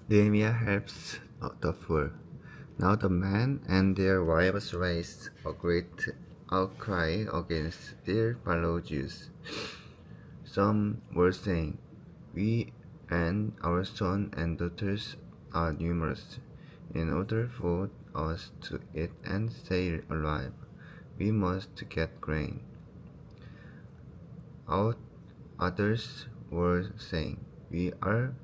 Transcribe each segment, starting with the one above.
Nehemiah helps the poor. Now the men and their wives raised a great outcry against their fellow Jews. Some were saying, "We and our sons and daughters are numerous. In order for us to eat and stay alive, we must get grain." Others were saying, "We are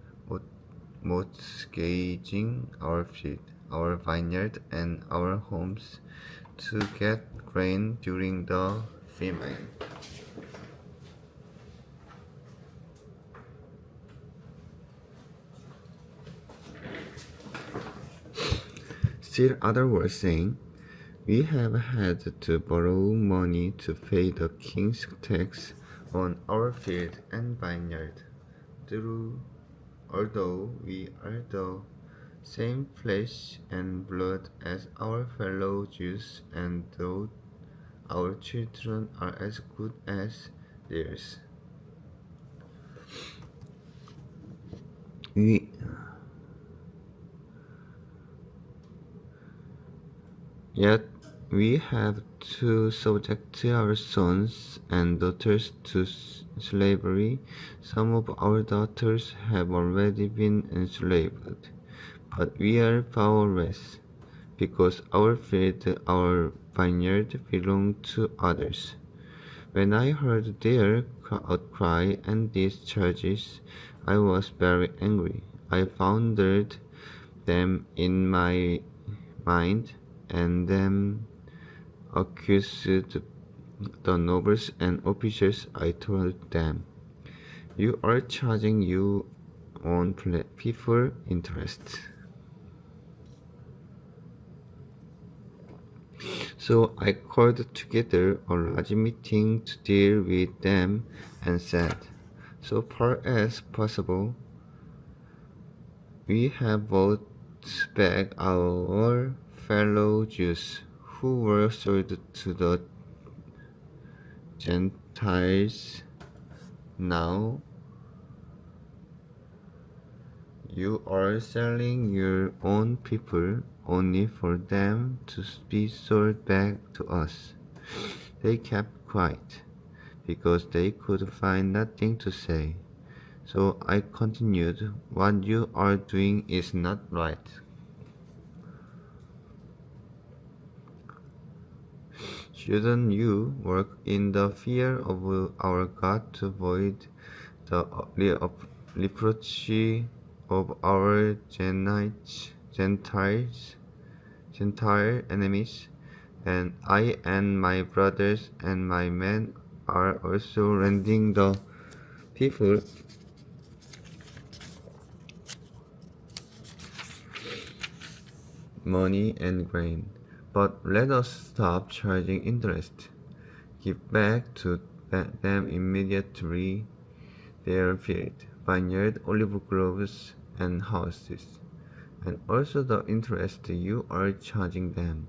mortgaging our field, our vineyard, and our homes to get grain during the famine." Still others were saying, "We have had to borrow money to pay the king's tax on our field and vineyard. Although we are the same flesh and blood as our fellow Jews, and though our children are as good as theirs, we yet we have to subject our sons and daughters to slavery. Some of our daughters have already been enslaved, but we are powerless, because our field, our vineyard, belong to others." When I heard their outcry and these charges, I was very angry. I pondered them in my mind, and then accused the nobles and officials. I told them, "You are charging your own people interests." So I called together a large meeting to deal with them and said, "So far as possible, we have bought back our fellow Jews who were sold to the Gentiles. Now you are selling your own people only for them to be sold back to us." They kept quiet, because they could find nothing to say. So I continued, "What you are doing is not right. Shouldn't you work in the fear of our God to avoid the reproach of our Gentile enemies? And I and my brothers and my men are also lending the people money and grain. But let us stop charging interest. Give back to them immediately their field, vineyard, olive groves, and houses, and also the interest you are charging them.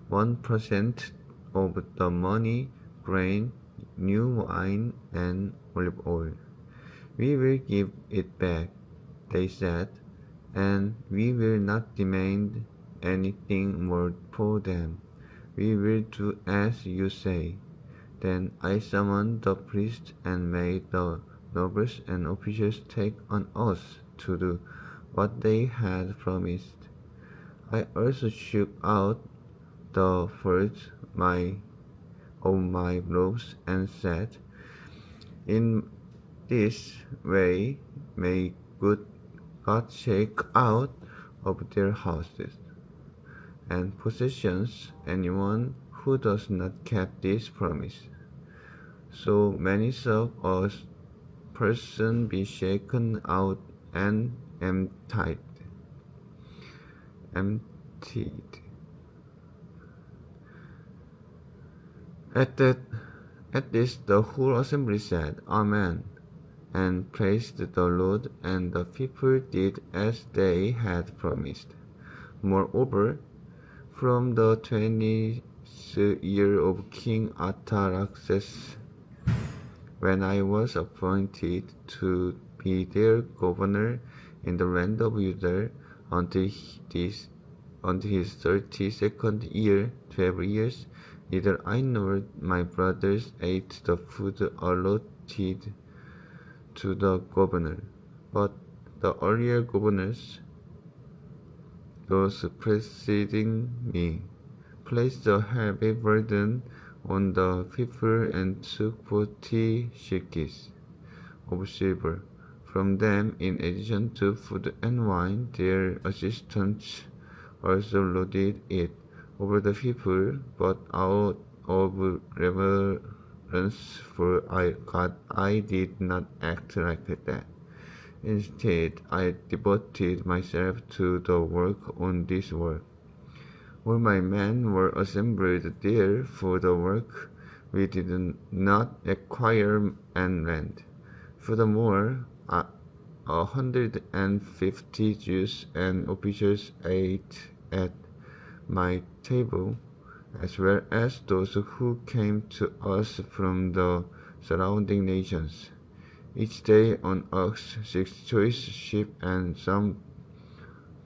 1% of the money, grain, new wine, and olive oil. We will give it back," they said, "and we will not demand anything more for them. We will do as you say." Then I summoned the priests and made the nobles and officials take an oath to do what they had promised. I also shook out the folds of my robes and said, "In this way may good God shake out of their houses and possessions anyone who does not keep this promise. So many of us person be shaken out and emptied. emptied. At this the whole assembly said, "Amen," and praised the Lord, and the people did as they had promised. Moreover, from the 20th year of King Artaxerxes, when I was appointed to be their governor in the land of Judah until his 32nd year, 12 years. Neither I nor my brothers ate the food allotted to the governor, but the earlier governors, those preceding me, placed a heavy burden on the people and took 40 shekels of silver from them. In addition to food and wine, their assistants also loaded it over the people, but out of reverence for God, I did not act like that. Instead, I devoted myself to the work on this work. All my men were assembled there for the work. We did not acquire any land. Furthermore, 150 Jews and officials ate at my table, as well as those who came to us from the surrounding nations. Each day an ox, 6 choice sheep, and some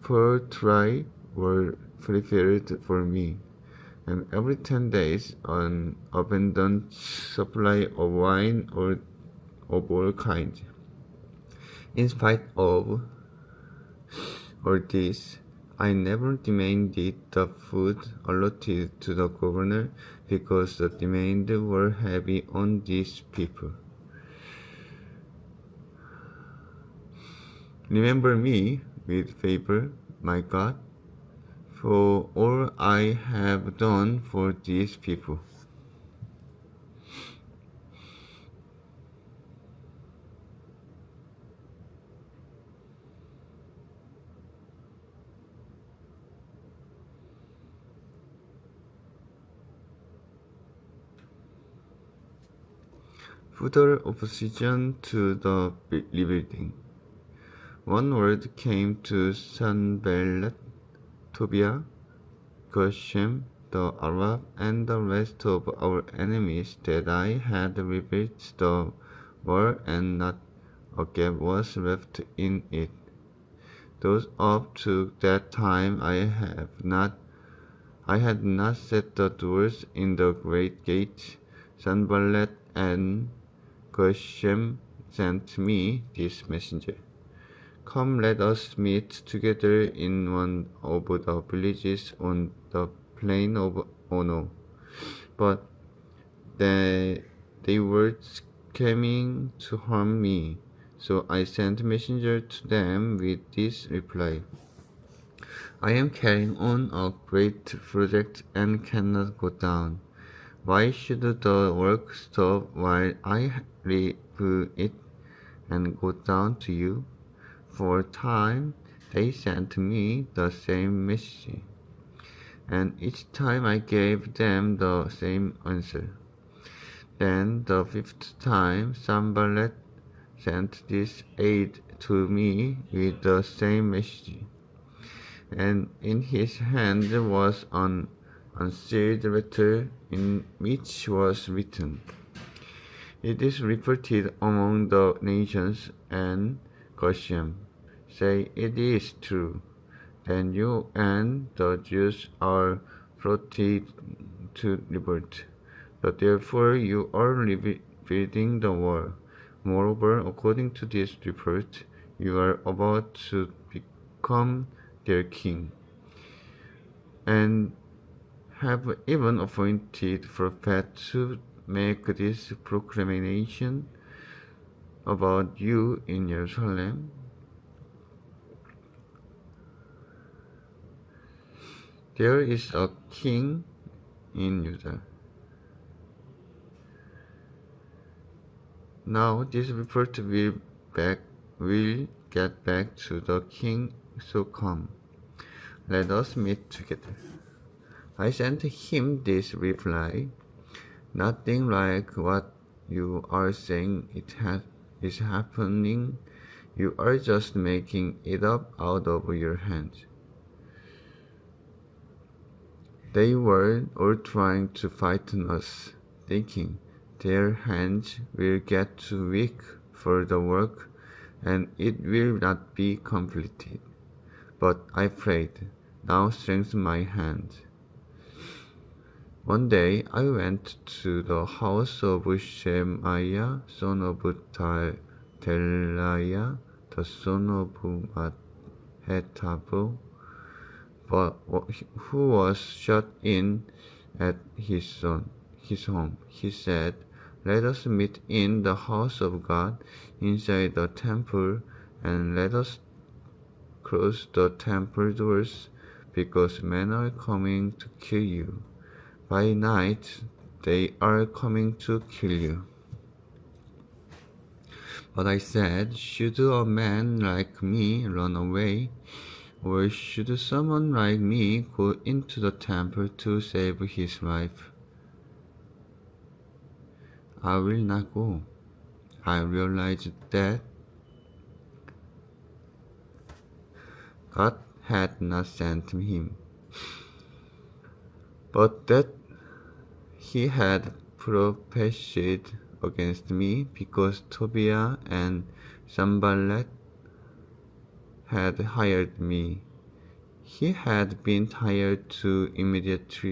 poultry were prepared for me, and every 10 days an abundant supply of wine or of all kinds. In spite of all this, I never demanded the food allotted to the governor, because the demands were heavy on these people. Remember me with favor, my God, for all I have done for these people. Further opposition to the rebuilding. One word came to Sanballat, Tobiah, Geshem, the Arab, and the rest of our enemies that I had rebuilt the wall and not a gap was left in it. Thus up to that time I had not set the doors in the great gate. Sanballat and Geshem sent me this messenger. Come, let us meet together in one of the villages on the plain of Ono. But they were scheming to harm me, so I sent a messenger to them with this reply. I am carrying on a great project and cannot go down. Why should the work stop while I leave it and go down to you? For a time they sent me the same message, and each time I gave them the same answer. Then the 5th time Sanballat sent this aide to me with the same message, and in his hand was an unsealed letter in which was written, "It is reported among the nations, and Geshem say it is true. Then you and the Jews are plotted to revolt. But therefore you are rebuilding the wall. Moreover, according to this report, you are about to become their king, and have even appointed prophets to make this proclamation about you in Jerusalem. There is a king in Judah. Now this report will get back to the king, so come, let us meet together." I sent him this reply: "Nothing like what you are saying is happening. You are just making it up out of your hands." They were all trying to frighten us, thinking their hands will get too weak for the work and it will not be completed. But I prayed, now strengthen my hand. One day I went to the house of Shemaiah, son of Delaiah, the son of Matthathah, who was shut in at his home. He said, "Let us meet in the house of God, inside the temple, and let us close the temple doors, because men are coming to kill you. By night they are coming to kill you." But I said, "Should a man like me run away? Or should someone like me go into the temple to save his life? I will not go." I realized that God had not sent him, but that he had prophesied against me, because Tobiah and Sanballat had hired me. He had been hired to immediate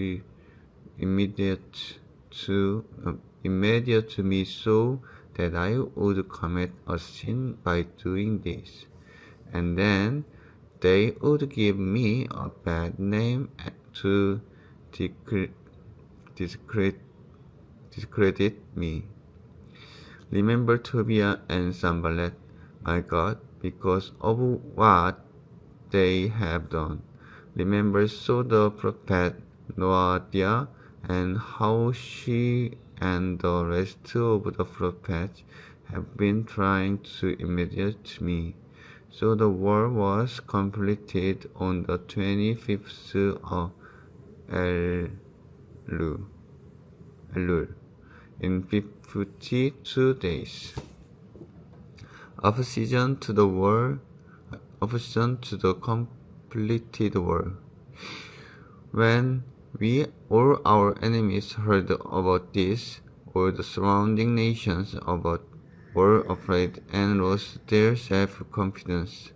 me, so that I would commit a sin by doing this, and then they would give me a bad name to discredit me. Remember Tobiah and Sanballat, my God, because of what they have done. Remember so the prophet Noadiah, and how she and the rest of the prophets have been trying to intimidate me. So the war was completed on the 25th of Elul, in 52 days. Opposition to the completed war. When all our enemies heard about this, all the surrounding nations were afraid and lost their self-confidence,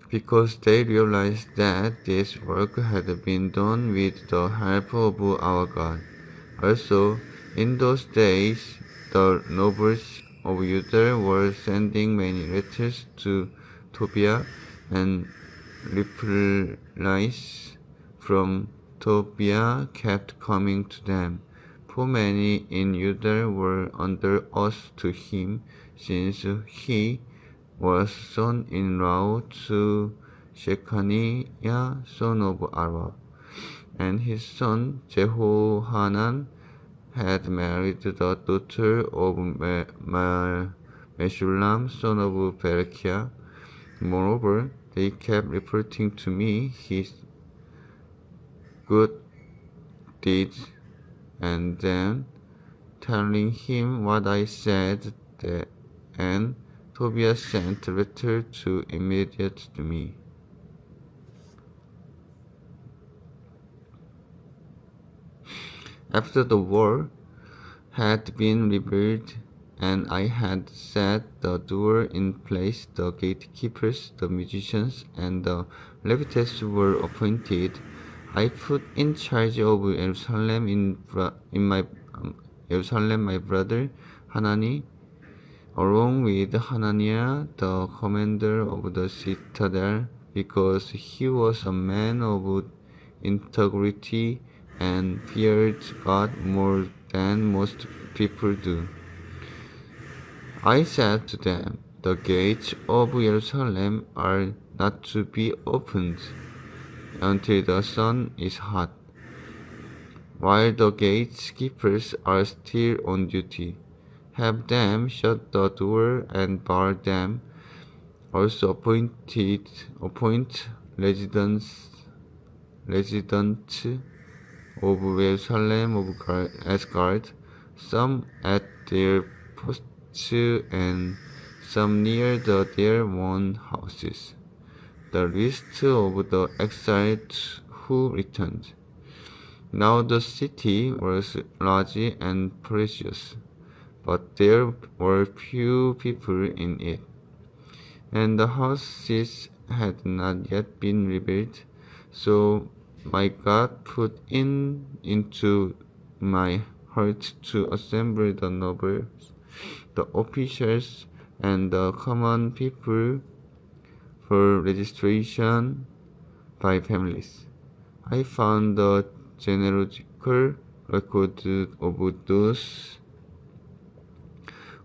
because they realized that this work had been done with the help of our God. Also, in those days, the nobles of Judah were sending many letters to Tobiah, and replies from Tobiah kept coming to them. For many in Judah were under oath to him, since he was son-in-law to Shechaniah, son of Arah, and his son Jehohanan had married the daughter of Meshullam, son of Berechiah. Moreover, they kept reporting to me his good deeds, and then telling him what I said, and Tobiah sent a letter to immediate me. After the wall had been rebuilt, and I had set the door in place, the gatekeepers, the musicians, and the Levites were appointed. I put in charge of Jerusalem my brother Hanani, along with Hananiah, the commander of the citadel, because he was a man of integrity and feared God more than most people do. I said to them, "The gates of Jerusalem are not to be opened until the sun is hot, while the gatekeepers are still on duty. Have them shut the door and bar them. Also appoint residents of Jerusalem as guard, some at their posts and some near their own houses, the list of the exiles who returned." Now the city was large and precious, but there were few people in it, and the houses had not yet been rebuilt. So my God put into my heart to assemble the nobles, the officials, and the common people for registration by families. I found the genealogical record of those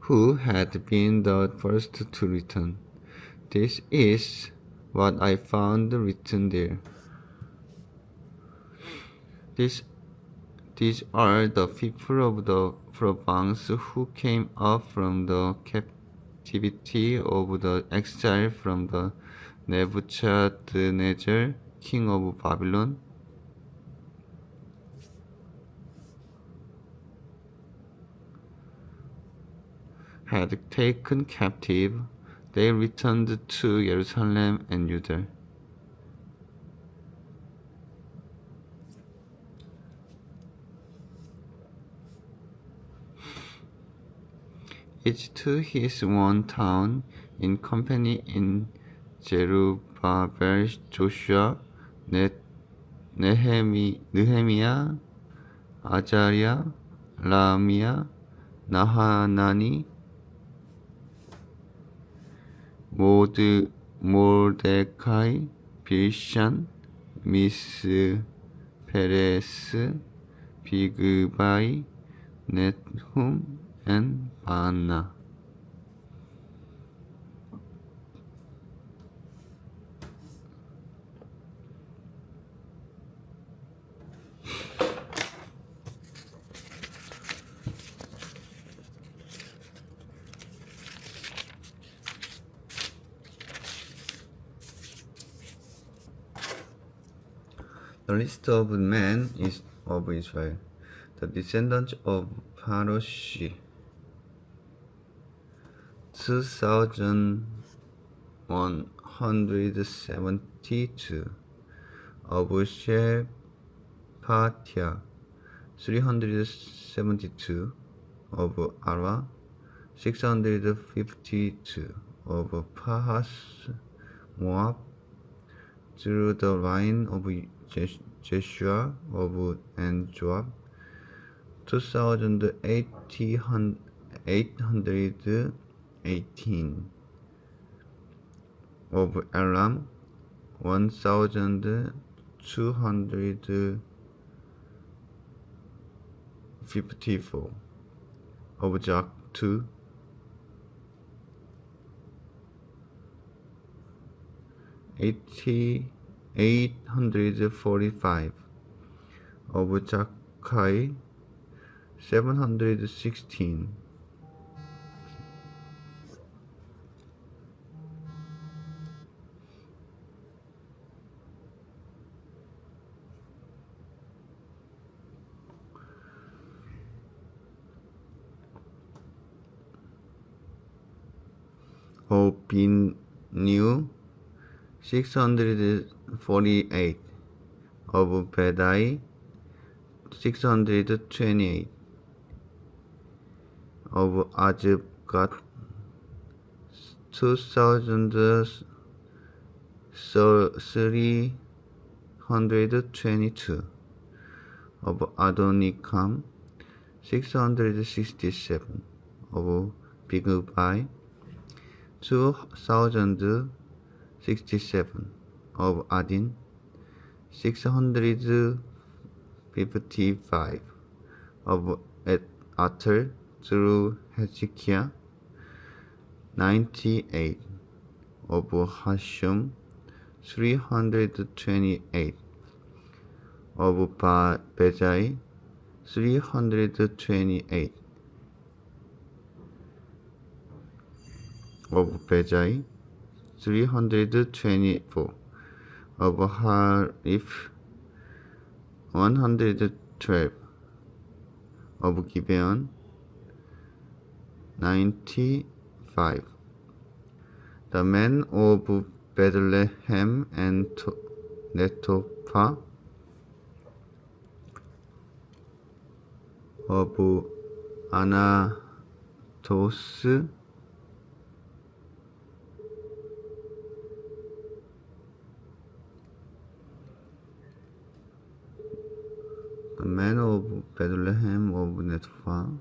who had been the first to return. This is what I found written there. These, these are the people of the Provence who came up from the captivity of the exile from the Nebuchadnezzar, king of Babylon. Had taken captive, they returned to Jerusalem and Judah. Each to his own town, in company in Zerubbabel, Joshua, Nehemiah, Azariah, Ramiah, Nahanani, Mordecai, Bilshan, Misperes, Bigvai, Nethum, and Baanah. The list of men of Israel, the descendants of Parosh, 2,172, of Shephatiah, 372, of Ara, 652, of Pahas, Moab, through the line of Jeshua and Joab, 2,818, of Elam, 1,254, of Jaktu, 845, of Zakkai, 716, of Binnu, 648, of Bedai, 628, of Azubgat, 2,322, of Adonikam, 667, of Bigvai, 2,067, of Adin, 655, of Ater through Hezekiah, 98, of Hashum, 328, of Bezai, 328, of Bezai, 324, of Harif, 112, of Gibeon, 95. The men of Bethlehem and Netophah, of Anatos, the man of Bethlehem of Netopha,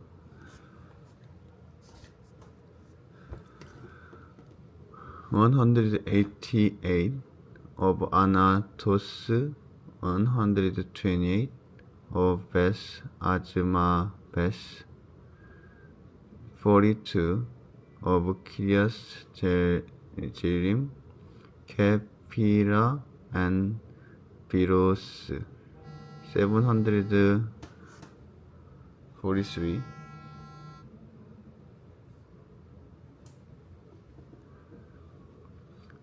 188 of Anatos, 128 of Beth Azma Beth, 42 of Kiryas Jearim, Kephira and Beros, 743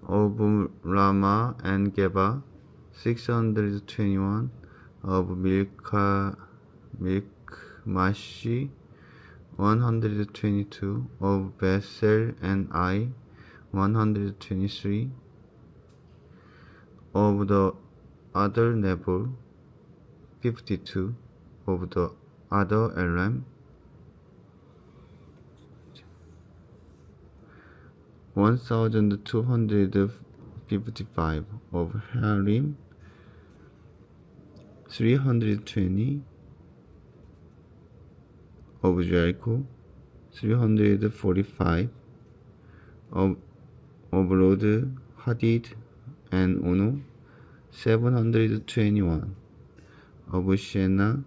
of Rama and Geba, 621 of Mikmashi, 122 of Bethel and Ai, 123 of the other Nebo, 52 of the other Elam, 1255 of Harim, 320 of Jericho, 345 of Lod, Hadid and Ono, 721 of Shena,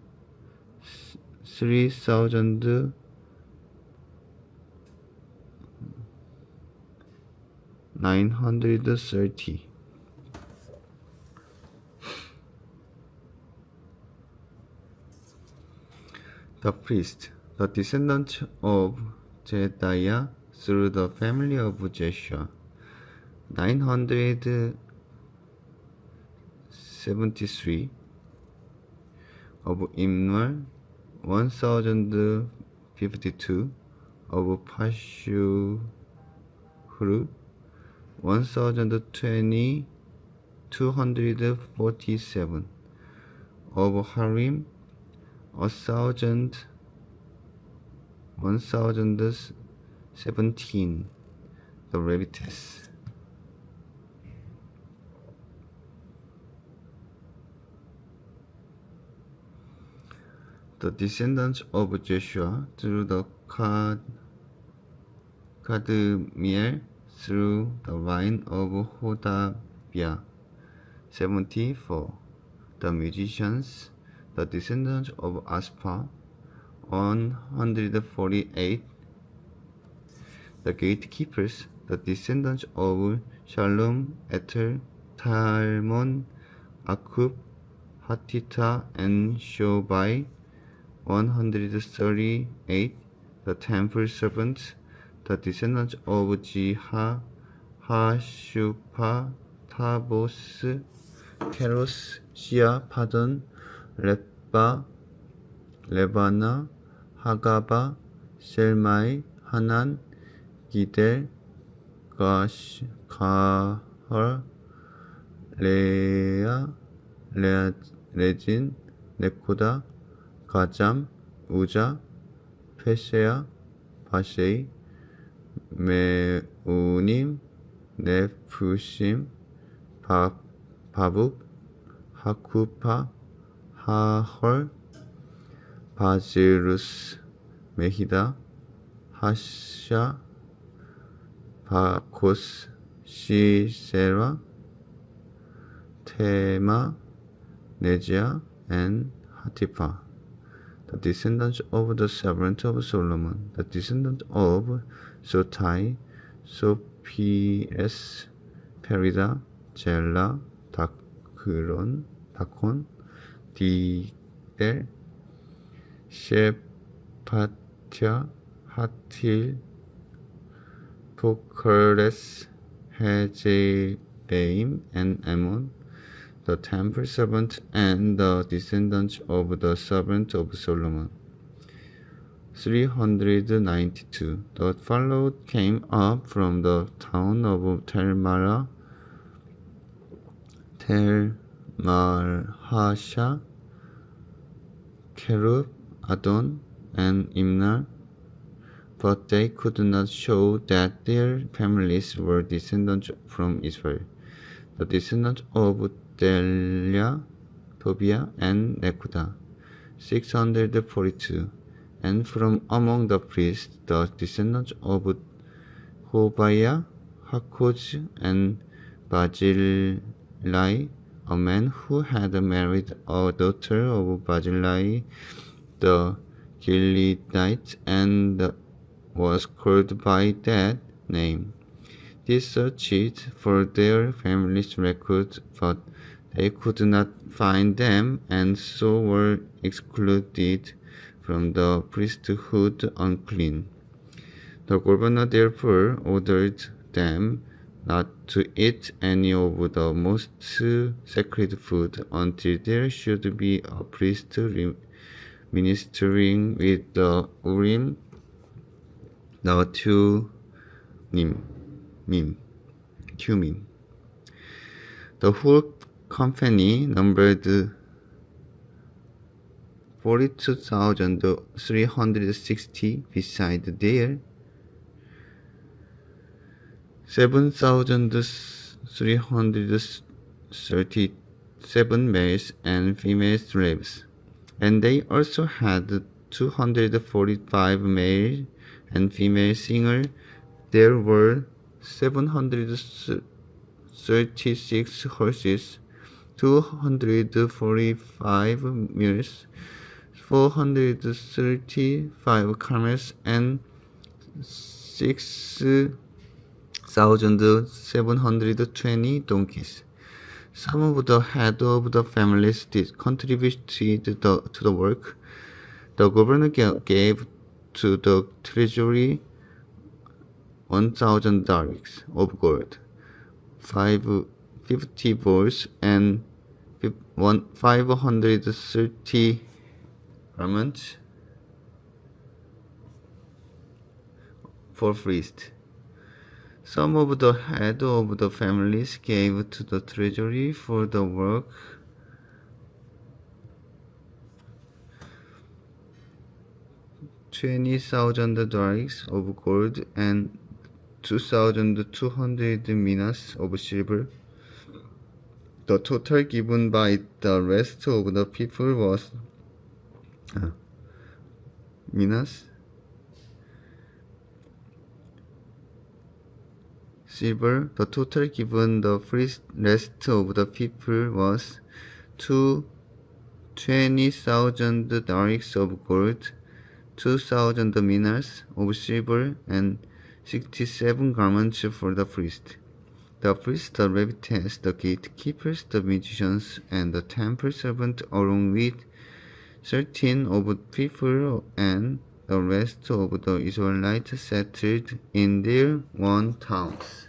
3,930. The priest, the descendants of Jedaiah through the family of Jeshua, 973 of Imnal, 1052 of Pashhur, 1020, 247 of Harim, 1017 the Levites. The descendants of Joshua through the Kadmiel through the line of Hodaviah, 74. The musicians, the descendants of Aspa, 148. The gatekeepers, the descendants of Shalom, Eter, Talmon, Akub, Hatita, and Shobai, 138. The temple servants, the descendants of Jiha, Hashupa, Tabos, Keros, Shia, Padon, Lebana, Hagaba, Selmai, Hanan, Gidel, Kahar, Lejin, Nekoda, Gajam, Uja, Pesea, Bashei, Meunim, Nefushim, Babuk, Hakupa, Hahor, Bazilus, Mehida, Hasha, Bakos, Sisera, Tema, Nejia, and Hatipa. The descendants of the servant of Solomon, the descendants of Sotai, Sophies, Perida, Jela, Dakon, Didel, Shepatia, Hatil, Pokores, Hezebaim, and Ammon, the temple servant and the descendants of the servant of Solomon. 392. The followed came up from the town of Telmarhasha, Kerub, Adon, and Imnar, but they could not show that their families were descendants from Israel. The descendants of Delia, Tobiah, and Nekuda, 642, and from among the priests, the descendants of Hobaiah, Hakkoz, and Barzillai, a man who had married a daughter of Barzillai the Gileadite and was called by that name. They searched for their family's records, but they could not find them, and so were excluded from the priesthood unclean. The governor therefore ordered them not to eat any of the most sacred food until there should be a priest ministering with the Urim, the Thummim. The whole company numbered 42,360 beside their 7,337 males and female slaves. And they also had 245 male and female singers. There were 736 horses, 245 mules, 435 camels, and 6,720 donkeys. Some of the head of the families contributed to the work. The governor gave to the treasury 1,000 darics of gold, 50 bulls, and 530 garments for priests. Some of the head of the families gave to the treasury for the work 20,000 darics of gold and 2,200 minas of silver. The total given by the rest of the people was minas, silver. The total given the rest of the people was 20,000 darics of gold, 2,000 minas of silver, and 67 garments for the priest. The priests, the Levites, the gatekeepers, the musicians, and the temple servants, along with 13 of the people and the rest of the Israelites settled in their own towns.